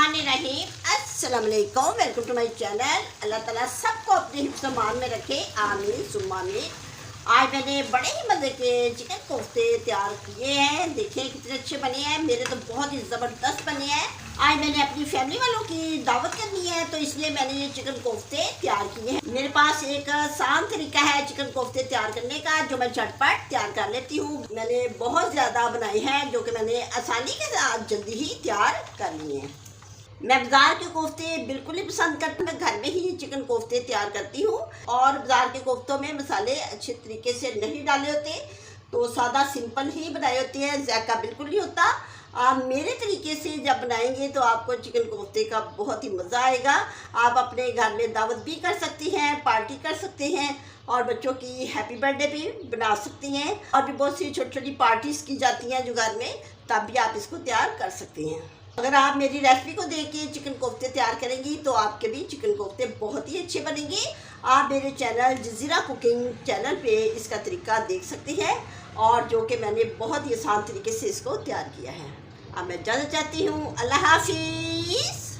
बिस्मिल्लाहिर्रहमानिर्रहीम। अस्सलाम वालेकुम, वेलकम टू माय चैनल। अल्लाह ताला सबको अपने हिफ्ज़ मान में रखे, आमीन सुम्मा आमीन। आज मैंने बड़े ही मज़े के चिकन कोफ्ते तैयार किए हैं। देखें कितने अच्छे बने हैं, मेरे तो बहुत ही ज़बरदस्त बने हैं। आज मैंने अपनी फैमिली वालों की दावत करनी है, तो इसलिए मैंने ये चिकन कोफ्ते तैयार किए हैं। मेरे पास एक आसान तरीका है चिकन कोफ्ते तैयार करने का, जो मैं झटपट तैयार कर लेती हूँ। मैंने बहुत ज़्यादा बनाए हैं, जो कि मैंने आसानी के साथ जल्दी ही तैयार कर लिए हैं। मैं बाज़ार के कोफ्ते बिल्कुल ही पसंद करती हूँ। मैं घर में ही चिकन कोफ्ते तैयार करती हूँ, और बाज़ार के कोफ्तों में मसाले अच्छे तरीके से नहीं डाले होते, तो सादा सिंपल ही बनाए होते हैं, जायका बिल्कुल नहीं होता। आप मेरे तरीके से जब बनाएंगे तो आपको चिकन कोफ्ते का बहुत ही मज़ा आएगा। आप अपने घर में दावत भी कर सकती हैं, पार्टी कर सकते हैं, और बच्चों की हैप्पी बर्थडे भी बना सकती हैं। और भी बहुत सी छोटी छोटी पार्टीज़ की जाती हैं जो घर में, तब भी आप इसको तैयार कर सकते हैं। अगर आप मेरी रेसिपी को देख के चिकन कोफ्ते तैयार करेंगी तो आपके भी चिकन कोफ्ते बहुत ही अच्छे बनेंगे। आप मेरे चैनल जज़ीरा कुकिंग चैनल पे इसका तरीका देख सकते हैं, और जो कि मैंने बहुत ही आसान तरीके से इसको तैयार किया है। अब मैं इजाज़त चाहती हूँ। अल्लाह हाफिज़।